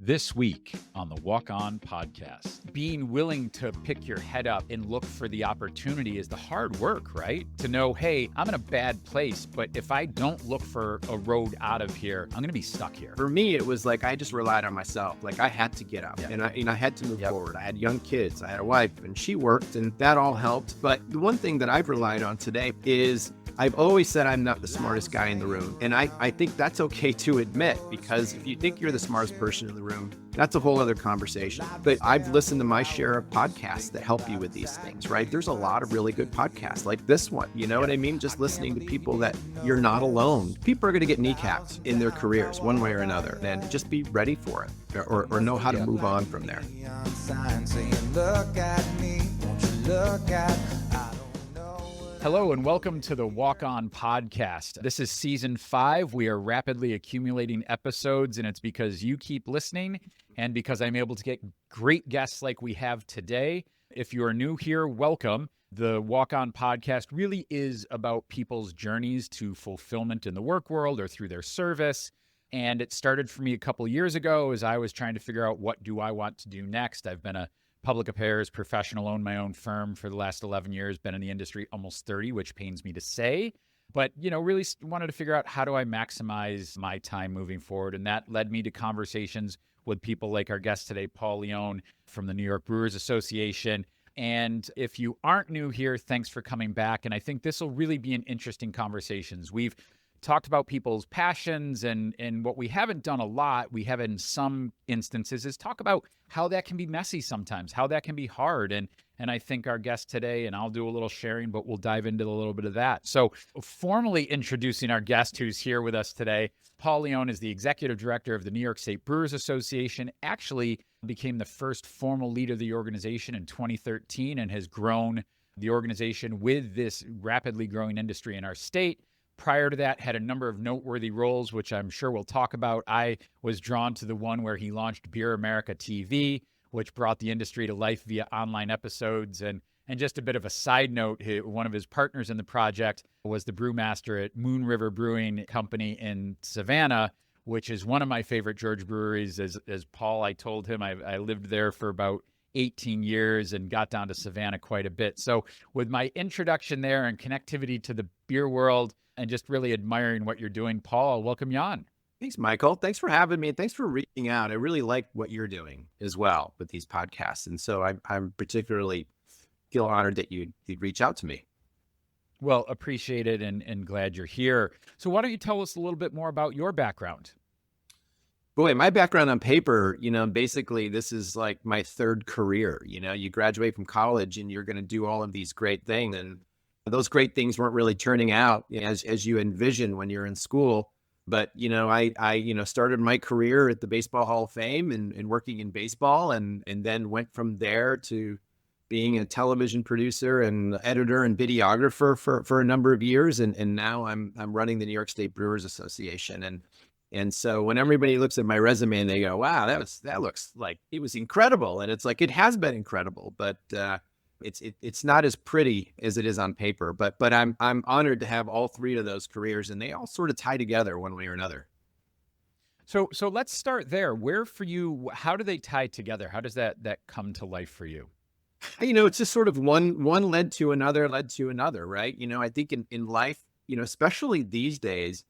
This week on the Walk On podcast, being willing to pick your head up and look for the opportunity is the hard work, right? To know, hey, I'm in a bad place, but if I don't look for a road out of here, I'm going to be stuck here. For me, it was like I just relied on myself. Like I had to get up and I had to move forward. I had young kids, I had a wife, and she worked, and that all helped. But the one thing that I've relied on today is I've always said I'm not the smartest guy in the room. And I think that's okay to admit, because if you think you're the smartest person in the room, that's a whole other conversation. But I've listened to my share of podcasts that help you with these things, right? There's a lot of really good podcasts like this one. You know what I mean? Just listening to people that you're not alone. People are going to get kneecapped in their careers one way or another, and just be ready for it or know how to move on from there. Hello and welcome to the Walk On podcast. This is season 5. We are rapidly accumulating episodes, and it's because you keep listening and because I'm able to get great guests like we have today. If you are new here, welcome. The Walk On podcast really is about people's journeys to fulfillment in the work world or through their service. And it started for me a couple years ago as I was trying to figure out, what do I want to do next? I've been a public affairs professional, owned my own firm for the last 11 years, been in the industry almost 30, which pains me to say. But, really wanted to figure out, how do I maximize my time moving forward? And that led me to conversations with people like our guest today, Paul Leone from the New York Brewers Association. And if you aren't new here, thanks for coming back. And I think this will really be an interesting conversations. We've talked about people's passions, and what we haven't done a lot, we have in some instances, is talk about how that can be messy sometimes, how that can be hard. And I think our guest today, and I'll do a little sharing, but we'll dive into a little bit of that. So formally introducing our guest who's here with us today, Paul Leone is the executive director of the New York State Brewers Association, actually became the first formal leader of the organization in 2013 and has grown the organization with this rapidly growing industry in our state. Prior to that, had a number of noteworthy roles, which I'm sure we'll talk about. I was drawn to the one where he launched Beer America TV, which brought the industry to life via online episodes. And just a bit of a side note, one of his partners in the project was the brewmaster at Moon River Brewing Company in Savannah, which is one of my favorite George breweries. As Paul, I told him, I lived there for about 18 years and got down to Savannah quite a bit. So with my introduction there and connectivity to the beer world, and just really admiring what you're doing, Paul, I'll welcome you on. Thanks, Michael. Thanks for having me. And thanks for reaching out. I really like what you're doing as well with these podcasts. And so I'm particularly feel honored that you'd reach out to me. Well, appreciate it and glad you're here. So why don't you tell us a little bit more about your background? Boy, my background on paper, basically this is like my third career. You graduate from college and you're going to do all of these great things. And those great things weren't really turning out as you envision when you're in school. But, I started my career at the Baseball Hall of Fame and working in baseball, and then went from there to being a television producer and editor and videographer for a number of years. And now I'm running the New York State Brewers Association. And so when everybody looks at my resume and they go, wow, that looks like it was incredible. And it's like, it has been incredible, but it's not as pretty as it is on paper, but I'm honored to have all three of those careers, and they all sort of tie together one way or another. So let's start there. Where for you, how do they tie together? How does that come to life for you? It's just sort of one led to another, right? I think in life, especially these days,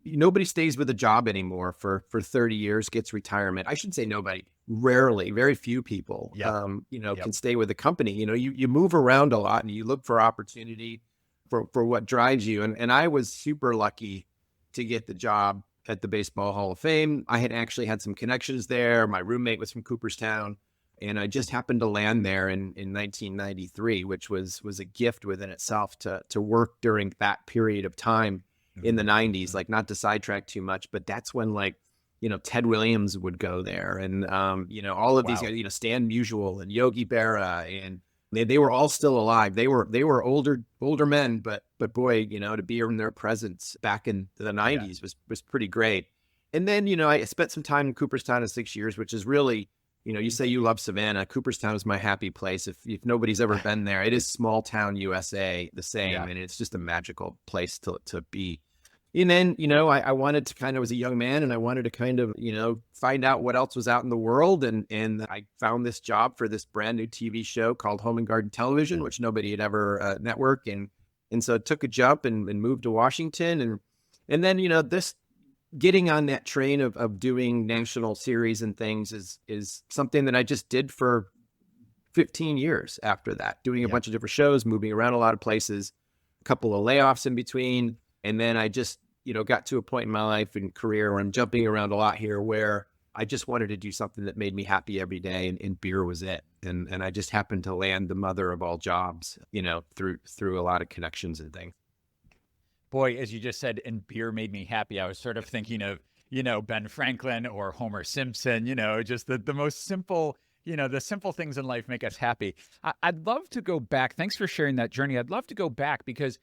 nobody stays with a job anymore for 30 years, gets retirement. I should say nobody. Rarely, very few people, can stay with a company. You move around a lot and you look for opportunity for what drives you. And I was super lucky to get the job at the Baseball Hall of Fame. I had actually had some connections there. My roommate was from Cooperstown, and I just happened to land there in 1993, which was a gift within itself to work during that period of time in the 90s, like, not to sidetrack too much, but that's when Ted Williams would go there, and all of these guys, Stan Musial and Yogi Berra, and they were all still alive. They were older men, but boy, to be in their presence back in the 90s was pretty great. And then I spent some time in Cooperstown in 6 years, which is really, you say you love Savannah. Cooperstown is my happy place. If nobody's ever been there, it is small town USA, the same, and it's just a magical place to be. And then, I wanted to kind of, was a young man, and I wanted to kind of, find out what else was out in the world. And I found this job for this brand new TV show called Home and Garden Television, which nobody had ever networked. And so I took a jump and moved to Washington. And then, this getting on that train of doing national series and things is something that I just did for 15 years after that, doing a bunch of different shows, moving around a lot of places, a couple of layoffs in between. And then I just, got to a point in my life and career where I'm jumping around a lot here, where I just wanted to do something that made me happy every day. And beer was it. And I just happened to land the mother of all jobs, through a lot of connections and things. Boy, as you just said, and beer made me happy, I was sort of thinking of, Ben Franklin or Homer Simpson, just the most simple, the simple things in life make us happy. I'd love to go back. Thanks for sharing that journey. I'd love to go back because,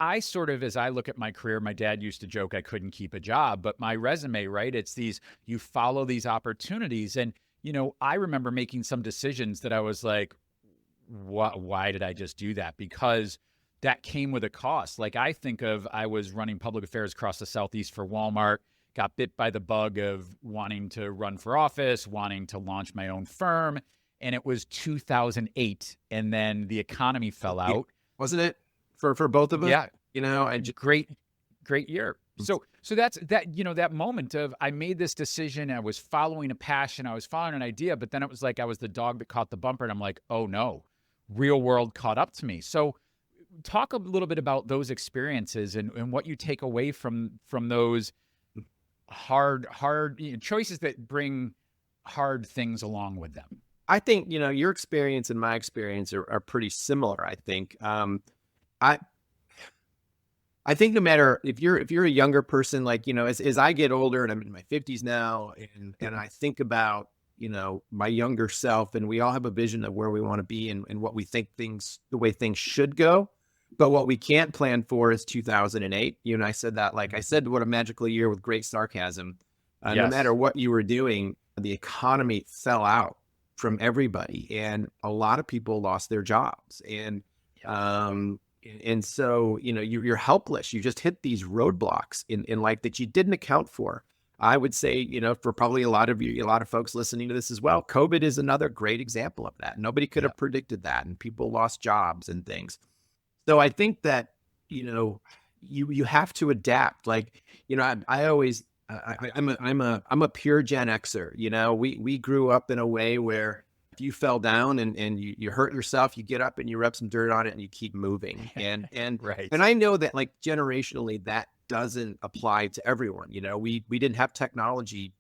I sort of, as I look at my career, my dad used to joke I couldn't keep a job, but my resume, right? It's you follow these opportunities. And, I remember making some decisions that I was like, why did I just do that? Because that came with a cost. Like I was running public affairs across the Southeast for Walmart, got bit by the bug of wanting to run for office, wanting to launch my own firm. And it was 2008. And then the economy fell out. Wasn't it for both of us? Yeah. Great year. So that's that moment of, I made this decision. I was following a passion. I was following an idea, but then it was like, I was the dog that caught the bumper, and I'm like, oh no, real world caught up to me. So talk a little bit about those experiences and what you take away from those hard choices that bring hard things along with them. I think, your experience and my experience are pretty similar. I think, I think no matter if you're a younger person, like, as I get older, and I'm in my 50s now, and I think about, my younger self, and we all have a vision of where we want to be and what we think the way things should go. But what we can't plan for is 2008. You and I said that, like I said, what a magical year with great sarcasm. Yes. No matter what you were doing, the economy fell out from everybody, and a lot of people lost their jobs. And so, you're helpless. You just hit these roadblocks in life that you didn't account for. I would say, for probably a lot of folks listening to this as well, COVID is another great example of that. Nobody could have predicted that, and people lost jobs and things. So I think that, you have to adapt. Like, I always, I'm a pure Gen Xer. We grew up in a way where if you fell down and you hurt yourself, you get up and you rub some dirt on it and you keep moving. And right. And I know that, like, generationally, that doesn't apply to everyone. We didn't have technology,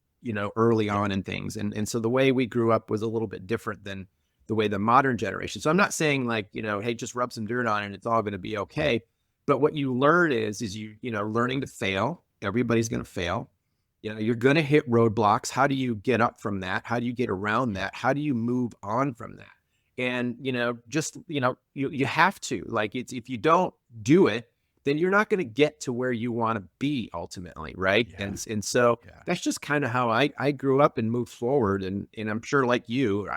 early on in things. And so the way we grew up was a little bit different than the way the modern generation. So I'm not saying, like, hey, just rub some dirt on it and it's all going to be okay. But what you learn is learning to fail. Everybody's going to fail. You're going to hit roadblocks. How do you get up from that? How do you get around that? How do you move on from that? And, you have to, like, if you don't do it, then you're not going to get to where you want to be ultimately. Right. Yeah. And so that's just kind of how I grew up and moved forward. And I'm sure, like you,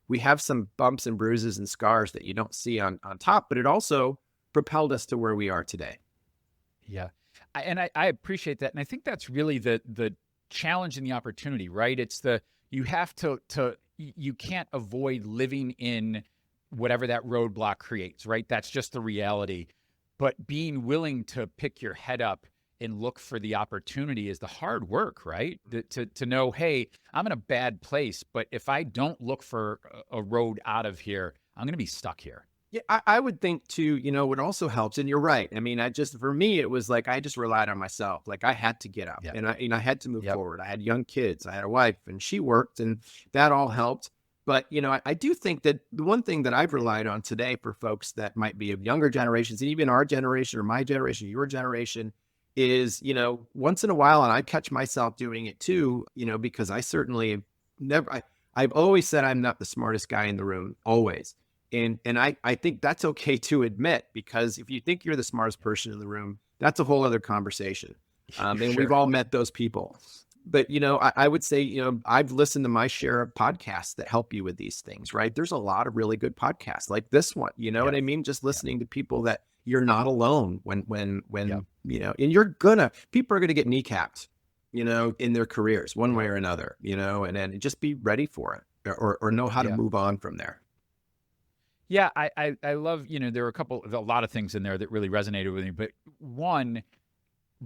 we have some bumps and bruises and scars that you don't see on top, but it also propelled us to where we are today. Yeah. I appreciate that. And I think that's really the challenge and the opportunity, right? It's you have to you can't avoid living in whatever that roadblock creates, right? That's just the reality. But being willing to pick your head up and look for the opportunity is the hard work, right? To know, hey, I'm in a bad place, but if I don't look for a road out of here, I'm going to be stuck here. Yeah, I would think too, what also helps, and you're right. I mean, for me, it was like, I just relied on myself. Like, I had to get up and I had to move forward. I had young kids, I had a wife, and she worked, and that all helped. But, I do think that the one thing that I've relied on today for folks that might be of younger generations, and even our generation or my generation, your generation, is, once in a while, and I catch myself doing it too, because I certainly I've always said I'm not the smartest guy in the room, always. And I think that's okay to admit, because if you think you're the smartest person in the room, that's a whole other conversation. And Sure. We've all met those people. But, I would say, I've listened to my share of podcasts that help you with these things, right? There's a lot of really good podcasts like this one, what I mean? Just listening to people that, you're not alone when, Yep. and people are going to get kneecapped, in their careers one way or another, and then just be ready for it or know how to move on from there. Yeah. I love, there were a lot of things in there that really resonated with me, but one,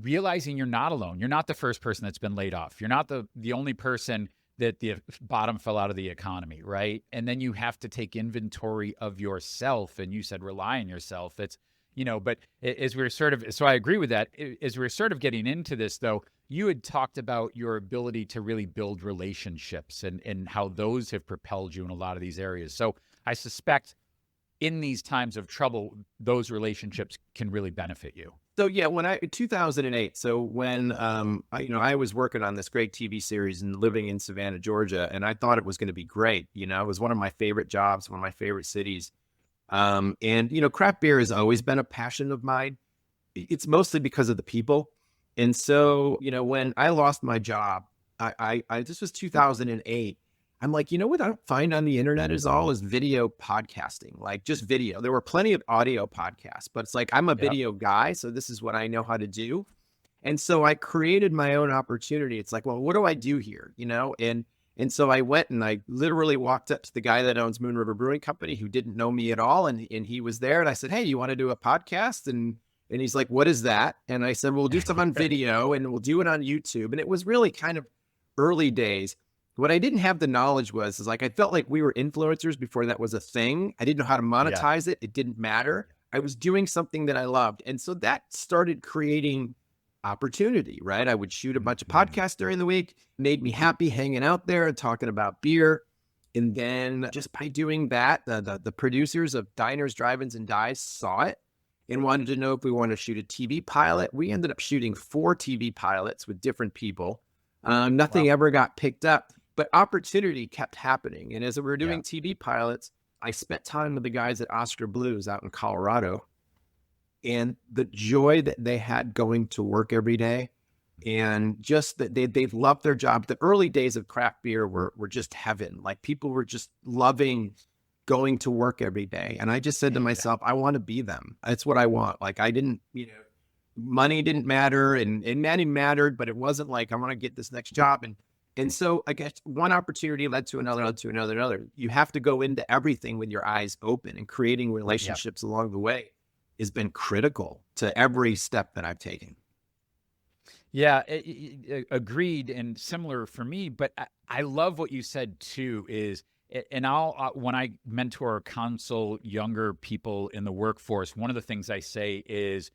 realizing you're not alone. You're not the first person that's been laid off. You're not the only person that the bottom fell out of the economy, right? And then you have to take inventory of yourself. And you said rely on yourself. It's, but as we're so I agree with that. As we're sort of getting into this, though, you had talked about your ability to really build relationships and how those have propelled you in a lot of ththese areas. So I suspect in these times of trouble, those relationships can really benefit you. So yeah, in 2008, so when I was working on this great TV series and living in Savannah, Georgia, and I thought it was going to be great. It was one of my favorite jobs, one of my favorite cities. And craft beer has always been a passion of mine. It's mostly because of the people. And so, when I lost my job, this was 2008. I'm like, what I don't find on the internet is video podcasting, like just video. There were plenty of audio podcasts, but it's like, I'm a video guy. So this is what I know how to do. And so I created my own opportunity. It's like, well, what do I do here? And so I went and I literally walked up to the guy that owns Moon River Brewing Company, who didn't know me at all. And he was there. And I said, hey, you want to do a podcast? And he's like, what is that? And I said, well, we'll do stuff on video and we'll do it on YouTube. And it was really kind of early days. What I didn't have the knowledge is like, I felt like we were influencers before that was a thing. I didn't know how to monetize it. It didn't matter. I was doing something that I loved. And so that started creating opportunity, right? I would shoot a bunch of podcasts during the week, made me happy hanging out there and talking about beer. And then just by doing that, the producers of Diners, Drive-Ins, and Dives saw it and wanted to know if we wanted to shoot a TV pilot. We ended up shooting 4 TV pilots with different people. Nothing ever got picked up. But opportunity kept happening. And as we were doing TV pilots, I spent time with the guys at Oscar Blues out in Colorado. And the joy that they had going to work every day and just that they loved their job. The early days of craft beer were just heaven. Like people were just loving going to work every day. And I just said to myself, I want to be them. That's what I want. Like I didn't, money didn't matter and money mattered, but it wasn't like I want to get this next job. And so I guess one opportunity led to another, another. You have to go into everything with your eyes open, and creating relationships along the way has been critical to every step that I've taken. Yeah, agreed, and similar for me. But I love what you said too. And when I mentor or counsel younger people in the workforce, one of the things I say is,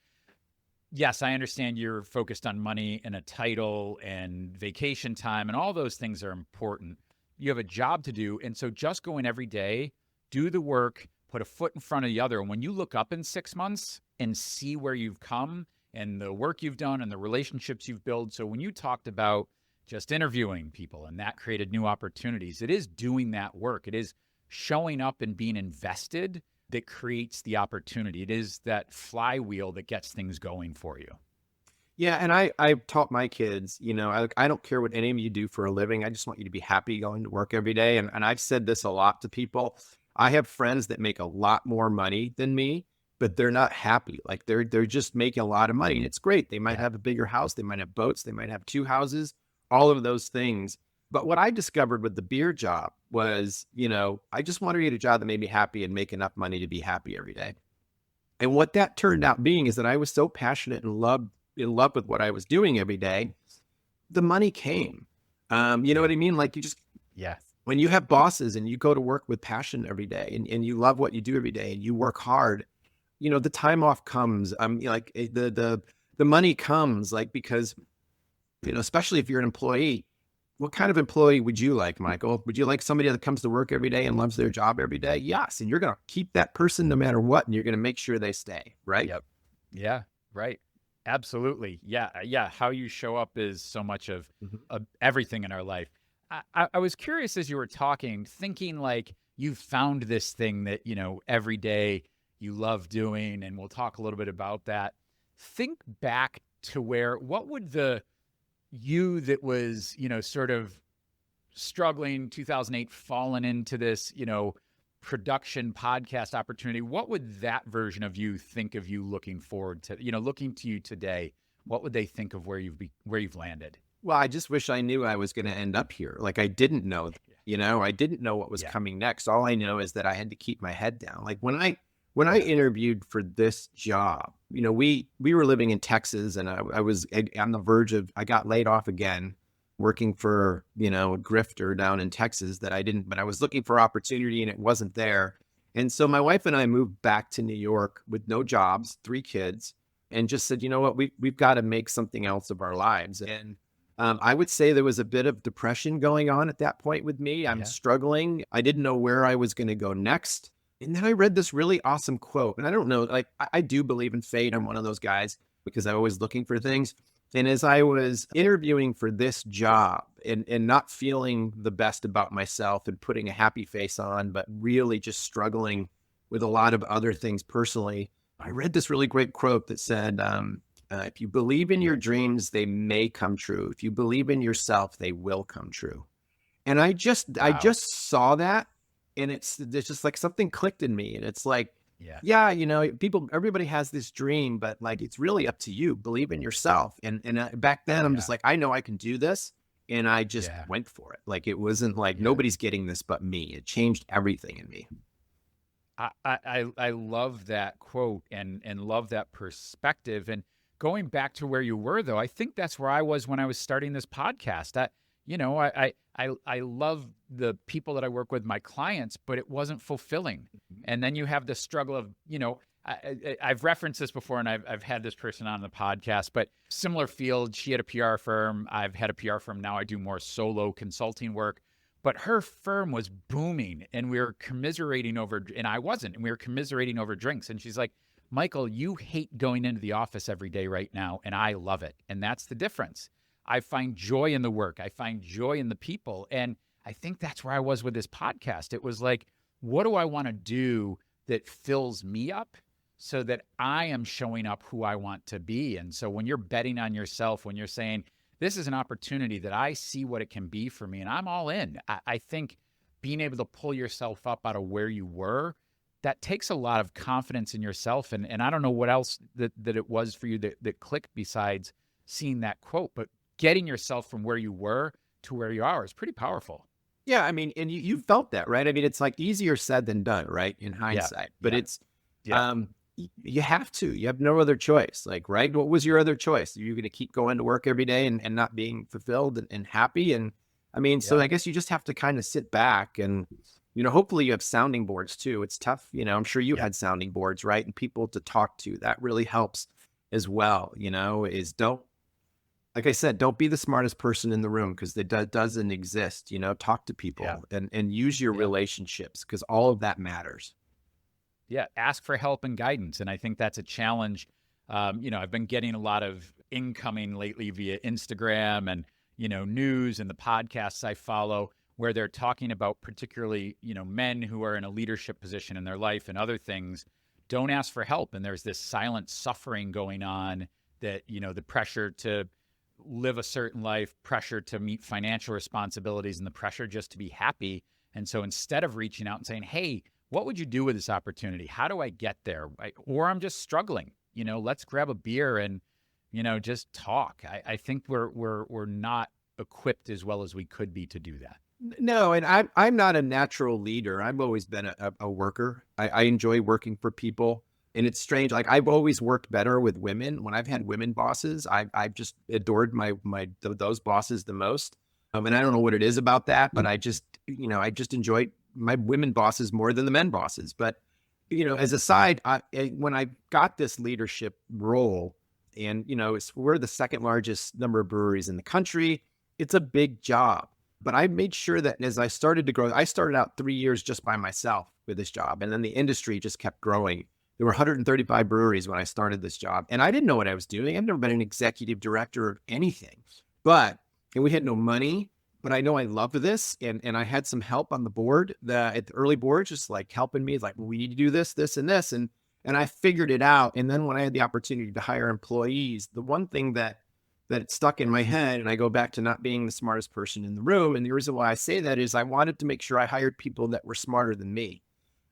yes, I understand you're focused on money and a title and vacation time, and all those things are important. You have a job to do. And so just go in every day, do the work, put a foot in front of the other. And when you look up in 6 months and see where you've come and the work you've done and the relationships you've built. So when you talked about just interviewing people and that created new opportunities, it is doing that work. It is showing up and being invested that creates the opportunity. It is that flywheel that gets things going for you. Yeah. And I've taught my kids, I don't care what any of you do for a living. I just want you to be happy going to work every day. And I've said this a lot to people. I have friends that make a lot more money than me, but they're not happy. Like they're just making a lot of money. And it's great. They might have a bigger house. They might have boats. They might have 2 houses, all of those things. But what I discovered with the beer job was, I just wanted to get a job that made me happy and make enough money to be happy every day. And what that turned out being is that I was so passionate and in love with what I was doing every day. The money came. You know what I mean? Like when you have bosses and you go to work with passion every day and you love what you do every day and you work hard, the time off comes. Like the money comes, like, because, especially if you're an employee. What kind of employee would you like, Michael? Would you like somebody that comes to work every day and loves their job every day? Yes. And you're going to keep that person no matter what. And you're going to make sure they stay, right? Yep. Yeah, right. Absolutely. Yeah. Yeah. How you show up is so much of everything in our life. I was curious as you were talking, thinking like you found this thing that, every day you love doing, and we'll talk a little bit about that. Think back to what would you that was, sort of struggling 2008, falling into this, production podcast opportunity, what would that version of you think of you looking forward to, looking to you today? What would they think of where you've landed? Well, I just wish I knew I was going to end up here. Like I didn't know, I didn't know what was coming next. All I know is that I had to keep my head down. Like when I interviewed for this job, we were living in Texas, and I was on the verge of, I got laid off again, working for, a grifter down in Texas but I was looking for opportunity and it wasn't there. And so my wife and I moved back to New York with no jobs, 3 kids, and just said, you know what, we've got to make something else of our lives. And I would say there was a bit of depression going on at that point with me. I'm struggling. I didn't know where I was going to go next. And then I read this really awesome quote, and I don't know, like I do believe in fate. I'm one of those guys because I'm always looking for things. And as I was interviewing for this job and not feeling the best about myself and putting a happy face on, but really just struggling with a lot of other things personally, I read this really great quote that said, if you believe in your dreams, they may come true. If you believe in yourself, they will come true. And I just saw that, and it's just like something clicked in me. And it's like, everybody has this dream, but like, it's really up to you. Believe in yourself. And back then I'm just like, I know I can do this. And I just went for it. Like, it wasn't like nobody's getting this but me. It changed everything in me. I love that quote and love that perspective. And going back to where you were, though, I think that's where I was when I was starting this podcast. I love the people that I work with, my clients, but it wasn't fulfilling. And then you have the struggle of, I've referenced this before, and I've had this person on the podcast, but similar field. She had a PR firm. I've had a PR firm. Now I do more solo consulting work, but her firm was booming, and we were commiserating over, and I wasn't, and we were commiserating over drinks. And she's like, Michael, you hate going into the office every day right now, and I love it. And that's the difference. I find joy in the work. I find joy in the people. And I think that's where I was with this podcast. It was like, what do I want to do that fills me up so that I am showing up who I want to be? And so when you're betting on yourself, when you're saying, this is an opportunity that I see what it can be for me, and I'm all in, I think being able to pull yourself up out of where you were, that takes a lot of confidence in yourself. And I don't know what else that it was for you that clicked besides seeing that quote, but getting yourself from where you were to where you are is pretty powerful. Yeah. I mean, and you felt that, right? I mean, it's like easier said than done, right? In hindsight, but it's, you have to, you have no other choice. Like, right. What was your other choice? You're going to keep going to work every day and not being fulfilled and happy. And I mean, so I guess you just have to kind of sit back and, hopefully you have sounding boards too. It's tough. I'm sure you had sounding boards, right? And people to talk to. That really helps as well, like I said, don't be the smartest person in the room, because it doesn't exist. Talk to people and use your relationships, because all of that matters. Yeah. Ask for help and guidance. And I think that's a challenge. I've been getting a lot of incoming lately via Instagram and, news and the podcasts I follow, where they're talking about particularly, men who are in a leadership position in their life and other things. Don't ask for help. And there's this silent suffering going on that, the pressure to live a certain life, pressure to meet financial responsibilities, and the pressure just to be happy. And so instead of reaching out and saying, hey, what would you do with this opportunity? How do I get there? Or I'm just struggling, let's grab a beer and, just talk. I think we're not equipped as well as we could be to do that. No, and I'm not a natural leader. I've always been a worker. I enjoy working for people. And it's strange. Like, I've always worked better with women. When I've had women bosses, I've just adored those bosses the most. And I don't know what it is about that, but I just enjoy my women bosses more than the men bosses. But, as a side, when I got this leadership role, and, we're the second largest number of breweries in the country. It's a big job. But I made sure that as I started to grow, I started out 3 years just by myself with this job. And then the industry just kept growing. There were 135 breweries when I started this job, and I didn't know what I was doing. I've never been an executive director of anything, and we had no money, but I know I loved this. And I had some help on the board, at the early board, just like helping me, like, well, we need to do this, this, and this. And I figured it out. And then when I had the opportunity to hire employees, the one thing that stuck in my head, and I go back to not being the smartest person in the room. And the reason why I say that is I wanted to make sure I hired people that were smarter than me.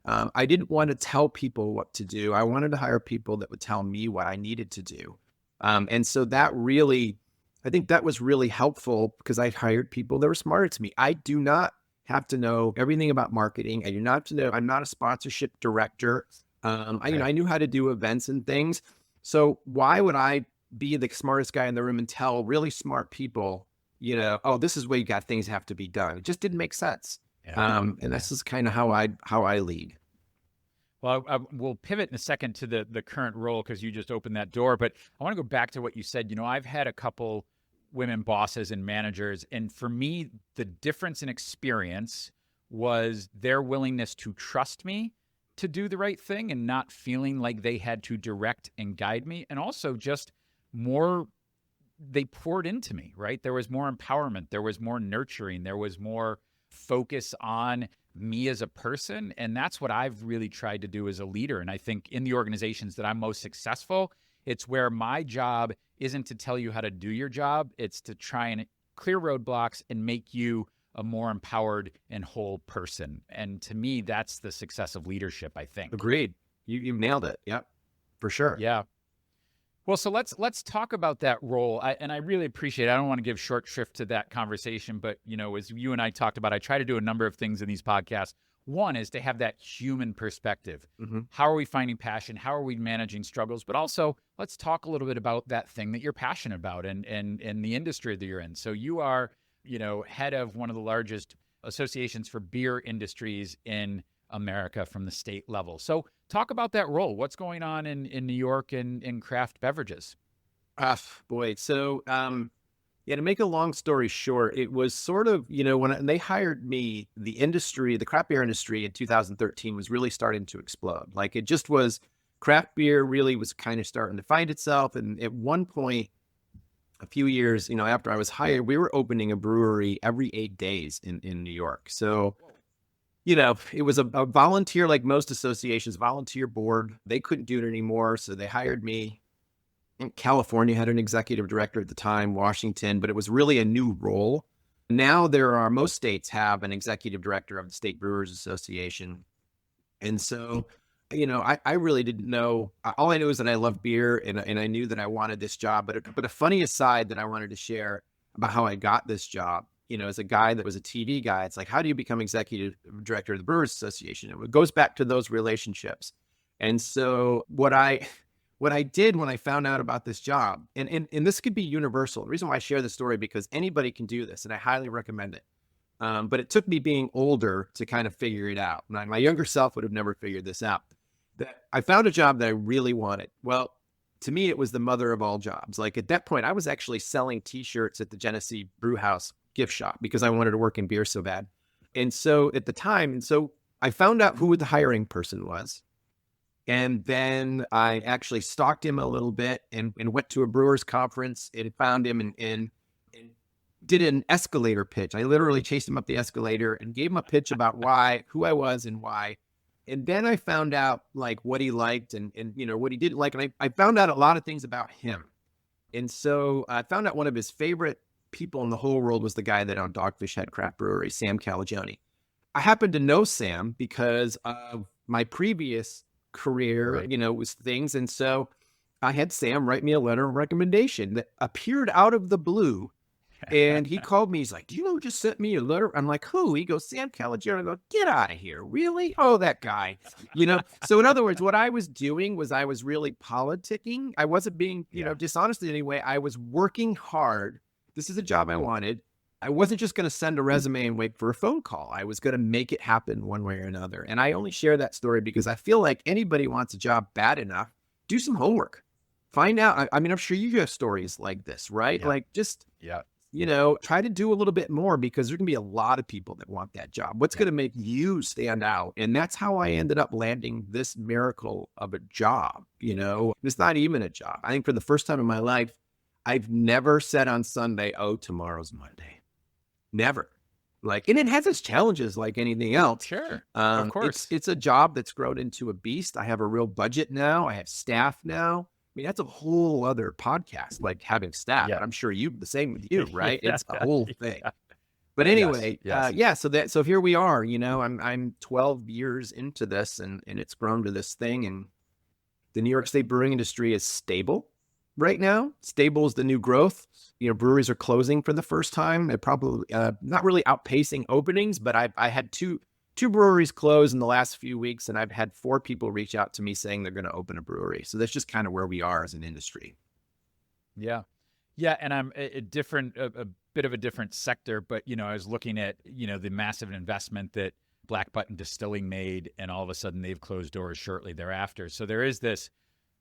I didn't want to tell people what to do. I wanted to hire people that would tell me what I needed to do. And so I think that was really helpful because I hired people that were smarter to me. I do not have to know everything about marketing. I do not have to know. I'm not a sponsorship director. I knew how to do events and things. So why would I be the smartest guy in the room and tell really smart people, oh, this is where things have to be done? It just didn't make sense. And this is kind of how I lead. Well, we'll pivot in a second to the current role because you just opened that door. But I want to go back to what you said. I've had a couple women bosses and managers, and for me, the difference in experience was their willingness to trust me to do the right thing and not feeling like they had to direct and guide me. And also just they poured into me, right? There was more empowerment. There was more nurturing. There was more focus on me as a person. And that's what I've really tried to do as a leader. And I think in the organizations that I'm most successful, it's where my job isn't to tell you how to do your job. It's to try and clear roadblocks and make you a more empowered and whole person. And to me, that's the success of leadership, I think. Agreed. You nailed it. Yep, for sure. Yeah. Well, so let's talk about that role. And I really appreciate it. I don't want to give short shrift to that conversation, but as you and I talked about, I try to do a number of things in these podcasts. One is to have that human perspective. Mm-hmm. How are we finding passion? How are we managing struggles? But also, let's talk a little bit about that thing that you're passionate about and the industry that you're in. So you are, head of one of the largest associations for beer industries in America from the state level. So talk about that role. What's going on in New York in craft beverages? Boy. So, to make a long story short, it was sort of, when they hired me, the craft beer industry in 2013 was really starting to explode. Like it just was, craft beer really was kind of starting to find itself. And at one point, a few years, after I was hired, we were opening a brewery every 8 days in New York. So, it was a volunteer, like most associations, volunteer board. They couldn't do it anymore. So they hired me. California had an executive director at the time, Washington, but it was really a new role. Now most states have an executive director of the State Brewers Association. And so, I really didn't know. All I knew is that I loved beer and I knew that I wanted this job. But a funny aside that I wanted to share about how I got this job, as a guy that was a TV guy, it's like, how do you become executive director of the Brewers Association? It goes back to those relationships. And so what I did when I found out about this job, and this could be universal. The reason why I share this story, because anybody can do this, and I highly recommend it. But it took me being older to kind of figure it out. My younger self would have never figured this out. I found a job that I really wanted. Well, to me, it was the mother of all jobs. Like at that point, I was actually selling T-shirts at the Genesee Brew House gift shop because I wanted to work in beer so bad. And so at the time, I found out who the hiring person was. And then I actually stalked him a little bit and went to a brewers conference and found him and did an escalator pitch. I literally chased him up the escalator and gave him a pitch about who I was and why. And then I found out like what he liked and what he didn't like. And I found out a lot of things about him. And so I found out one of his favorite people in the whole world was the guy that owned Dogfish Head Craft Brewery, Sam Calagione. I happened to know Sam because of my previous career, right. Was things. And so I had Sam write me a letter of recommendation that appeared out of the blue. And he called me. He's like, do you know who just sent me a letter? I'm like, who? He goes, Sam Calagione. I go, get out of here. Really? Oh, that guy. So in other words, what I was doing was I was really politicking. I wasn't being, dishonest in any way. I was working hard. This is a job I wanted. I wasn't just going to send a resume and wait for a phone call. I was going to make it happen one way or another. And I only share that story because I feel like anybody wants a job bad enough, do some homework. Find out. I mean, I'm sure you have stories like this, right? Yeah. Like just, try to do a little bit more because there can be a lot of people that want that job. What's going to make you stand out? And that's how I ended up landing this miracle of a job. It's not even a job. I think for the first time in my life, I've never said on Sunday, oh, tomorrow's Monday. Never. And it has its challenges like anything else. Sure. Of course. It's a job that's grown into a beast. I have a real budget now. I have staff now. I mean, that's a whole other podcast, like having staff. Yeah. I'm sure the same with you, right? It's a whole thing. But anyway, yes. So here we are, I'm 12 years into this and it's grown to this thing. And the New York State brewing industry is stable right now. Stable is the new growth. Breweries are closing for the first time. They're probably not really outpacing openings, but I had two breweries close in the last few weeks, and I've had 4 people reach out to me saying they're going to open a brewery. So that's just kind of where we are as an industry. Yeah. Yeah. And I'm a bit of a different sector, but, I was looking at, the massive investment that Black Button Distilling made, and all of a sudden they've closed doors shortly thereafter. So there is this.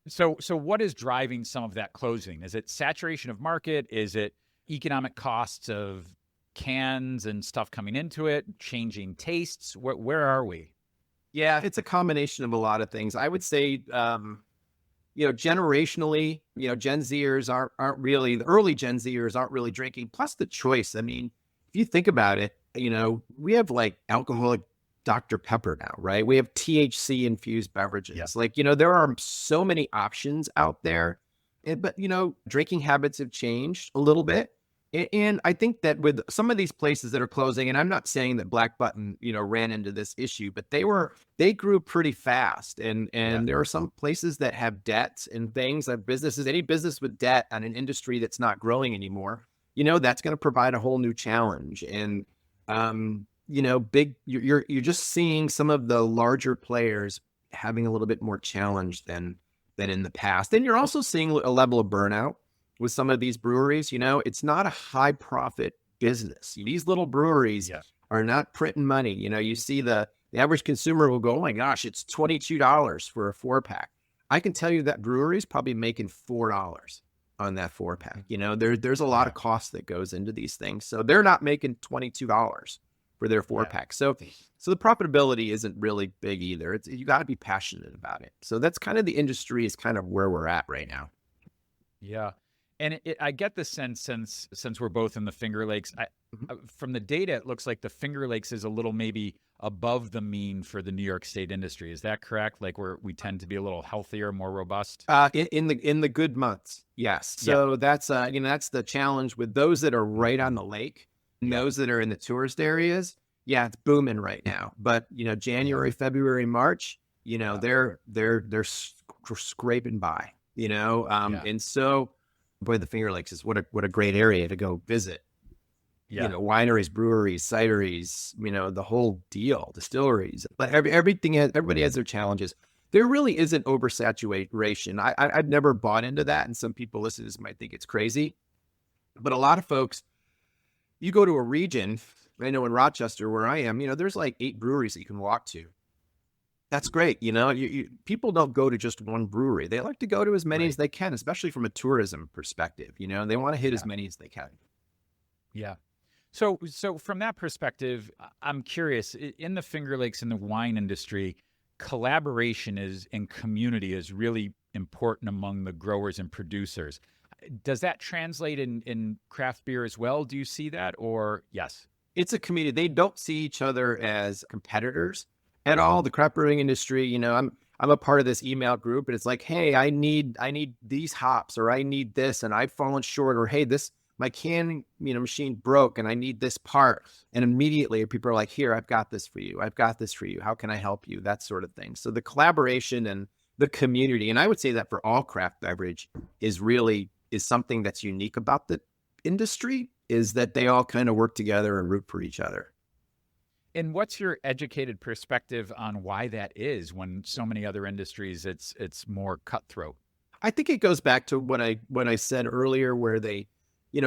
So what is driving some of that closing? Is it saturation of market? Is it economic costs of cans and stuff coming into it, changing tastes? Where are we? Yeah, it's a combination of a lot of things. I would say, generationally, Gen Zers aren't really, the early Gen Zers aren't really drinking. Plus the choice. I mean, if you think about it, we have like alcoholic Dr. Pepper now, right? We have THC infused beverages. Yeah. Like, there are so many options out there, but drinking habits have changed a little bit. And I think that with some of these places that are closing, and I'm not saying that Black Button, ran into this issue, but they grew pretty fast. And there are some places that have debts and things, like businesses, any business with debt on an industry that's not growing anymore, that's going to provide a whole new challenge. And, you're just seeing some of the larger players having a little bit more challenge than in the past. And you're also seeing a level of burnout with some of these breweries. It's not a high profit business. These little breweries are not printing money. You see the average consumer will go, oh my gosh, it's $22 for a 4-pack. I can tell you that brewery is probably making $4 on that 4-pack. There's a lot of cost that goes into these things. So they're not making $22 for their 4-pack. So the profitability isn't really big either. You got to be passionate about it. So that's kind of the industry is kind of where we're at right now. Yeah. And I get the sense, since we're both in the Finger Lakes, from the data, it looks like the Finger Lakes is a little maybe above the mean for the New York State industry. Is that correct? Like we tend to be a little healthier, more robust? In the good months, yes. So that's that's the challenge with those that are right on the lake, and those that are in the tourist areas. Yeah, it's booming right now. But January, February, March, they're scraping by. And so. Boy, the Finger Lakes is what a great area to go visit. Yeah. Wineries, breweries, cideries, the whole deal, distilleries. But everybody has their challenges. There really isn't oversaturation. I've never bought into that, and some people listening to this might think it's crazy. But a lot of folks, you go to a region, I know in Rochester where I am, there's like 8 breweries that you can walk to. That's great. People don't go to just one brewery. They like to go to as many as they can, especially from a tourism perspective. They want to hit as many as they can. Yeah. So from that perspective, I'm curious, in the Finger Lakes, in the wine industry, collaboration and community is really important among the growers and producers. Does that translate in craft beer as well? Do you see that, or yes? It's a community. They don't see each other as competitors at all. The craft brewing industry, I'm a part of this email group, and it's like, hey, I need these hops, or I need this, and I've fallen short, or hey, my canning machine broke and I need this part. And immediately people are like, here, I've got this for you. I've got this for you. How can I help you? That sort of thing. So the collaboration and the community, and I would say that for all craft beverage is something that's unique about the industry, is that they all kind of work together and root for each other. And what's your educated perspective on why that is, when so many other industries it's more cutthroat? I think it goes back to what I said earlier, where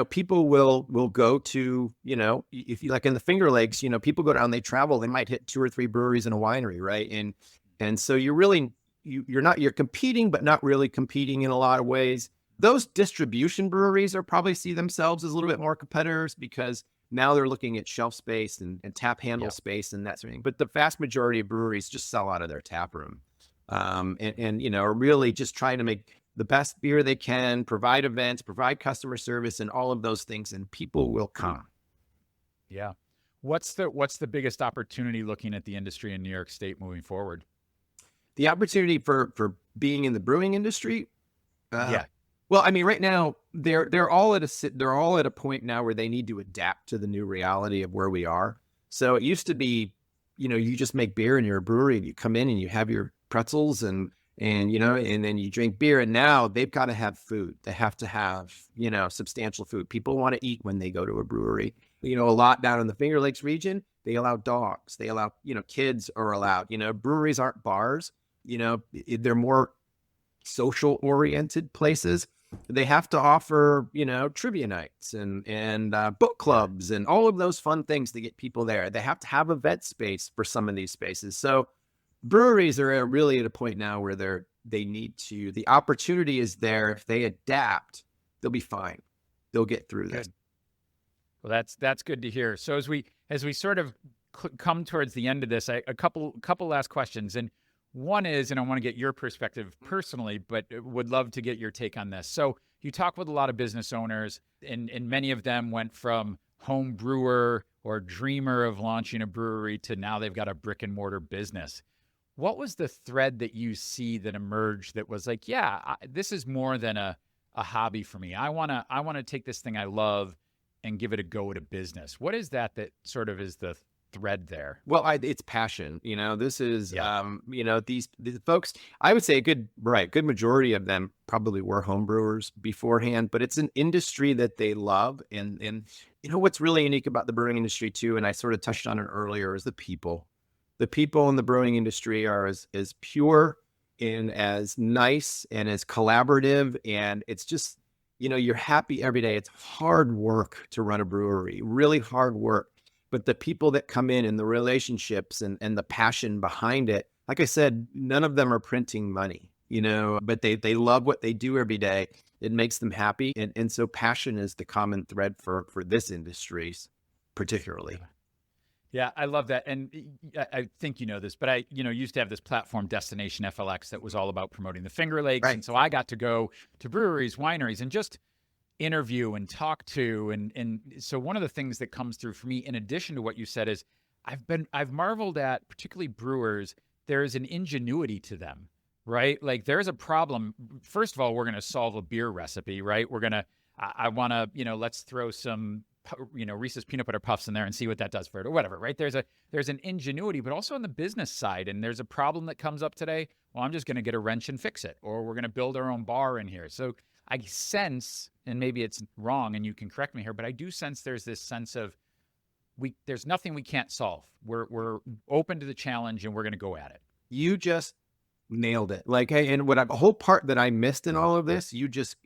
people will go to, if you like in the Finger Lakes, people go down, they travel, they might hit 2 or 3 breweries and a winery, right? And so you're competing, but not really competing in a lot of ways. Those distribution breweries probably see themselves as a little bit more competitors, because now they're looking at shelf space and tap handle space and that sort of thing. But the vast majority of breweries just sell out of their tap room, and are really just trying to make the best beer they can, provide events, provide customer service, and all of those things, and people will come. Yeah. What's the biggest opportunity looking at the industry in New York State moving forward? The opportunity for being in the brewing industry? Well, I mean, right now they're all at a point now where they need to adapt to the new reality of where we are. So it used to be, you just make beer and you're a brewery and you come in and you have your pretzels and then you drink beer. And now they've got to have food. They have to have, substantial food. People want to eat when they go to a brewery. A lot down in the Finger Lakes region, they allow dogs. They allow, kids are allowed. Breweries aren't bars. They're more social oriented places. They have to offer, trivia nights and book clubs and all of those fun things to get people there. They have to have event space for some of these spaces. So breweries are really at a point now where the opportunity is there. If they adapt, they'll be fine. They'll get through this. Well, that's good to hear. So as we sort of come towards the end of this, a couple last questions. And one is, and I want to get your perspective personally, but would love to get your take on this. So you talk with a lot of business owners, and many of them went from home brewer or dreamer of launching a brewery to now they've got a brick and mortar business. What was the thread that you see that emerged that was like, this is more than a hobby for me. I want to take this thing I love and give it a go at a business. What is that sort of is the thread there? Well, it's passion. This is, these folks, I would say a good majority of them probably were home brewers beforehand, but it's an industry that they love. And what's really unique about the brewing industry too, and I sort of touched on it earlier, is the people. The people in the brewing industry are as pure and as nice and as collaborative. And it's just, you're happy every day. It's hard work to run a brewery, really hard work. But the people that come in and the relationships and the passion behind it, like I said, none of them are printing money, but they love what they do every day. It makes them happy. And so passion is the common thread for this industry, particularly. Yeah, I love that. And I think you know this, but I used to have this platform, Destination FLX, that was all about promoting the Finger Lakes. Right. And so I got to go to breweries, wineries, and just interview and talk to. And so one of the things that comes through for me, in addition to what you said, is I've marveled at, particularly brewers, there is an ingenuity to them, right? Like there's a problem. First of all, we're going to solve a beer recipe, right? I want to, let's throw some Reese's peanut butter puffs in there and see what that does for it or whatever, right? There's an ingenuity, but also on the business side. And there's a problem that comes up today. Well, I'm just going to get a wrench and fix it, or we're going to build our own bar in here. So I sense, and maybe it's wrong and you can correct me here, but I do sense there's this sense of there's nothing we can't solve. We're open to the challenge and we're going to go at it. You just nailed it. Like, hey, and a whole part that I missed in all of this, you just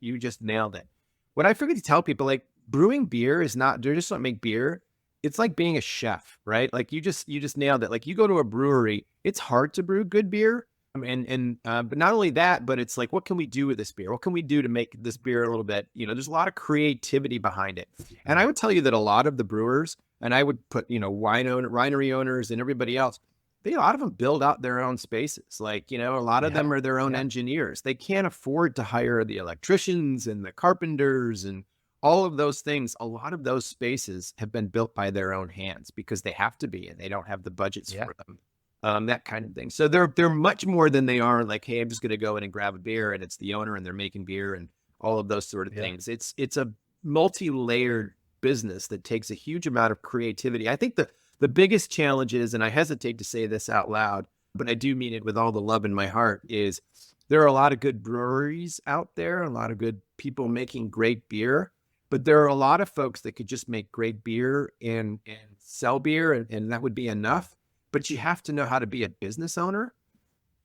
nailed it. What I forget to tell people, like, brewing beer is not, they just don't make beer. It's like being a chef, right? Like you just nailed it. Like you go to a brewery, it's hard to brew good beer. But not only that, but it's like, what can we do with this beer? What can we do to make this beer a little bit, there's a lot of creativity behind it. And I would tell you that a lot of the brewers, and I would put, winery owners and everybody else, a lot of them build out their own spaces. Like, a lot of them are their own engineers. They can't afford to hire the electricians and the carpenters and all of those things. A lot of those spaces have been built by their own hands because they have to be, and they don't have the budgets for them. That kind of thing. So they're much more than they are like, hey, I'm just going to go in and grab a beer and it's the owner and they're making beer and all of those sort of things. It's a multi-layered business that takes a huge amount of creativity. I think the biggest challenge is, and I hesitate to say this out loud, but I do mean it with all the love in my heart, is there are a lot of good breweries out there, a lot of good people making great beer, but there are a lot of folks that could just make great beer and sell beer and that would be enough. But you have to know how to be a business owner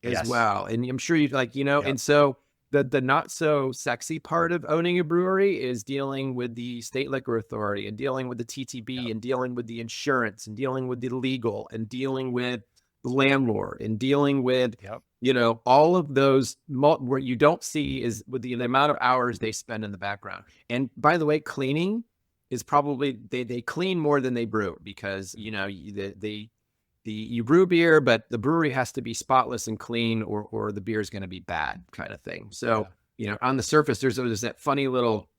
as well. And I'm sure you and so the not so sexy part of owning a brewery is dealing with the state liquor authority and dealing with the TTB and dealing with the insurance and dealing with the legal and dealing with the landlord and dealing with, all of those where you don't see is with the amount of hours they spend in the background. And by the way, cleaning is probably, they clean more than they brew because, you brew beer, but the brewery has to be spotless and clean or the beer is going to be bad kind of thing. So, on the surface, there's that funny little,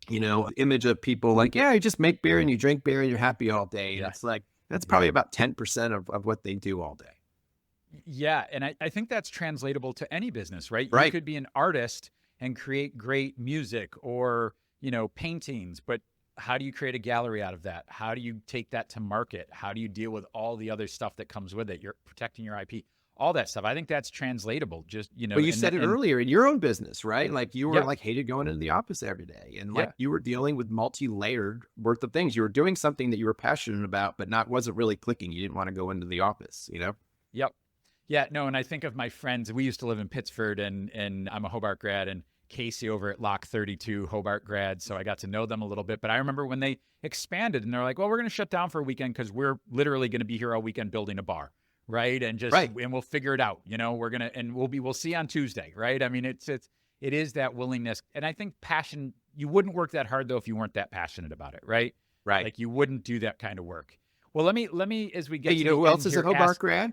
image of people like, you just make beer and you drink beer and you're happy all day. And it's like, that's probably about 10% of what they do all day. Yeah. And I think that's translatable to any business, right? You could be an artist and create great music or, you know, paintings, but how do you create a gallery out of that? How do you take that to market? How do you deal with all the other stuff that comes with it? You're protecting your IP, all that stuff. I think that's translatable. Just, you know, well, you said it earlier in your own business, right? Like you were like hated going into the office every day, and like you were dealing with multi-layered worth of things. You were doing something that you were passionate about, but wasn't really clicking. You didn't want to go into the office, you know? Yep. Yeah, no. And I think of my friends, we used to live in Pittsford, and I'm a Hobart grad, and Casey over at Lock 32, Hobart grad. So I got to know them a little bit, but I remember when they expanded and they're like, well, we're going to shut down for a weekend because we're literally going to be here all weekend building a bar. Right. And and we'll figure it out, you know, we'll see on Tuesday. Right. I mean, it is that willingness. And I think passion, you wouldn't work that hard though, if you weren't that passionate about it. Right. Right. Like you wouldn't do that kind of work. Well, let me, as we get to you know who else is a Hobart grad?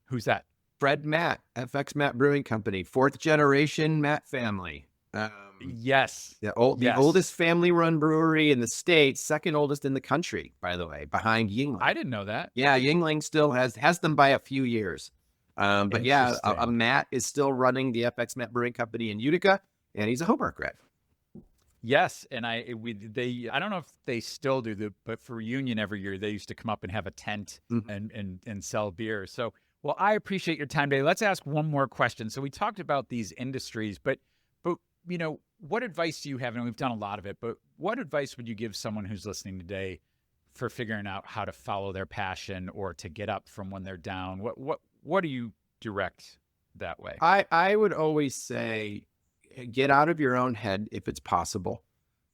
Who's that? Fred Matt, FX Matt Brewing Company, 4th generation Matt family. Yes. The oldest family-run brewery in the state, second oldest in the country, by the way, behind Yuengling. I didn't know that. Yeah, Yuengling still has them by a few years. But yeah, Matt is still running the FX Matt Brewing Company in Utica, and he's a Hobart grad. Yes, and I don't know if they still do, but for reunion every year they used to come up and have a tent and sell beer. So, well, I appreciate your time today. Let's ask one more question. So we talked about these industries, but you know, what advice do you have? And we've done a lot of it, but what advice would you give someone who's listening today for figuring out how to follow their passion or to get up from when they're down? What do you direct that way? I would always say, get out of your own head if it's possible.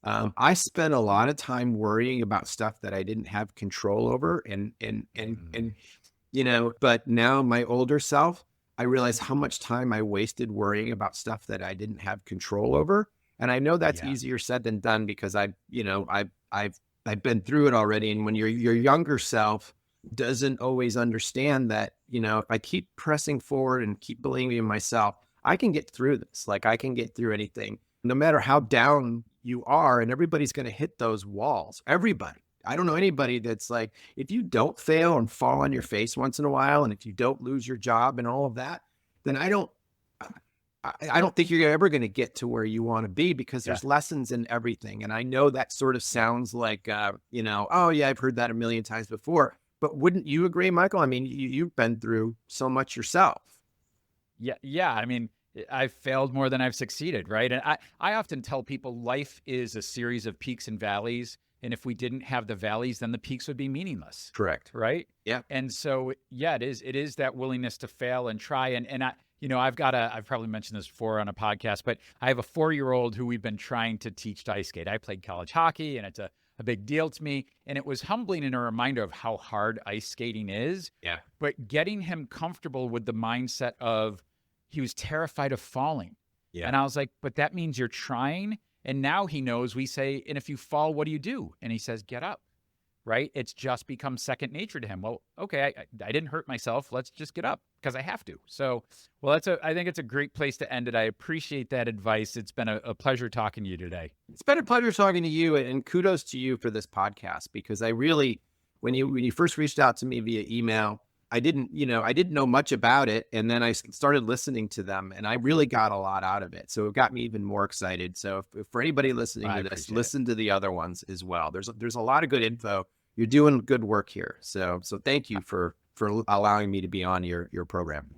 I spent a lot of time worrying about stuff that I didn't have control over, and you know, but now my older self, I realized how much time I wasted worrying about stuff that I didn't have control over. And I know that's easier said than done because I've been through it already. And when your younger self doesn't always understand that, you know, if I keep pressing forward and keep believing in myself, I can get through this. Like I can get through anything, no matter how down you are. And everybody's going to hit those walls. Everybody. I don't know anybody that's like, if you don't fail and fall on your face once in a while, and if you don't lose your job and all of that, then I don't think you're ever going to get to where you want to be, because there's lessons in everything. And I know that sort of sounds like, you know, oh yeah, I've heard that a million times before, but wouldn't you agree, Michael? I mean, you've been through so much yourself. Yeah. I mean, I've failed more than I've succeeded. Right. And I often tell people life is a series of peaks and valleys. And if we didn't have the valleys, then the peaks would be meaningless. Correct. Right. Yeah. And so, yeah, it is that willingness to fail and try. And I, you know, I've probably mentioned this before on a podcast, but I have a 4-year-old who we've been trying to teach to ice skate. I played college hockey, and it's a big deal to me. And it was humbling and a reminder of how hard ice skating is. Yeah. But getting him comfortable with the mindset of, he was terrified of falling. Yeah. And I was like, but that means you're trying. And now he knows, we say, and if you fall, what do you do? And he says, get up, right? It's just become second nature to him. Well, okay, I didn't hurt myself. Let's just get up because I have to. So, well, I think it's a great place to end it. I appreciate that advice. It's been a pleasure talking to you today. It's been a pleasure talking to you, and kudos to you for this podcast, because I really, when you first reached out to me via email, I didn't know much about it. And then I started listening to them, and I really got a lot out of it. So it got me even more excited. So if for anybody listening to this, listen to the other ones as well. There's a lot of good info. You're doing good work here. So thank you for allowing me to be on your program.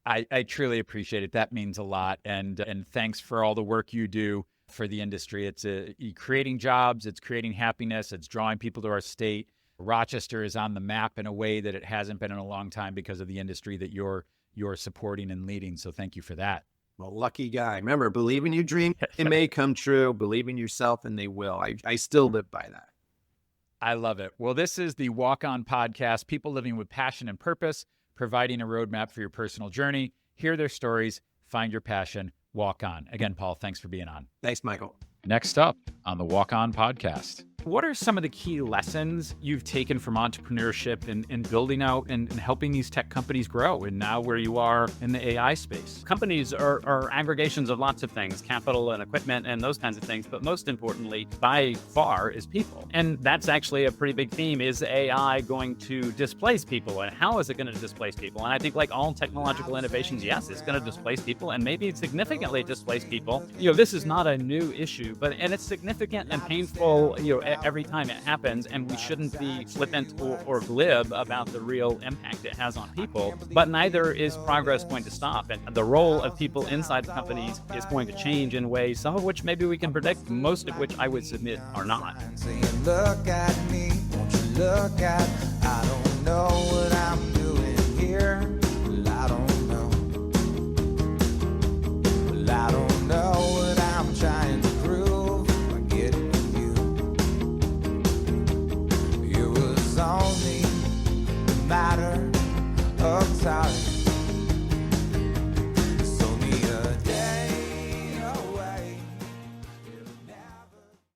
I truly appreciate it. That means a lot. And thanks for all the work you do for the industry. It's creating jobs, it's creating happiness, it's drawing people to our state. Rochester is on the map in a way that it hasn't been in a long time because of the industry that you're supporting and leading. So thank you for that. Well, lucky guy. Remember, believe in your dream, it may come true. Believe in yourself, and they will. I still live by that. I love it. Well, this is the Walk On Podcast, people living with passion and purpose, providing a roadmap for your personal journey. Hear their stories, find your passion, walk on. Again, Paul, thanks for being on. Thanks, Michael. Next up on the Walk On Podcast. What are some of the key lessons you've taken from entrepreneurship and building out and helping these tech companies grow, and now where you are in the AI space? Companies are aggregations of lots of things, capital and equipment and those kinds of things, but most importantly, by far, is people. And that's actually a pretty big theme. Is AI going to displace people, and how is it going to displace people? And I think, like all technological innovations, yes, it's going to displace people, and maybe significantly displace people. This is not a new issue, and it's significant and painful, every time it happens, and we shouldn't be flippant or glib about the real impact it has on people. But neither is progress going to stop, and the role of people inside companies is going to change in ways, some of which maybe we can predict, most of which I would submit are not. Look at me, won't you look at, I don't know what I'm doing here. Well, I don't know. Well, I don't know what I'm trying to prove by getting with you. It was only a matter of time.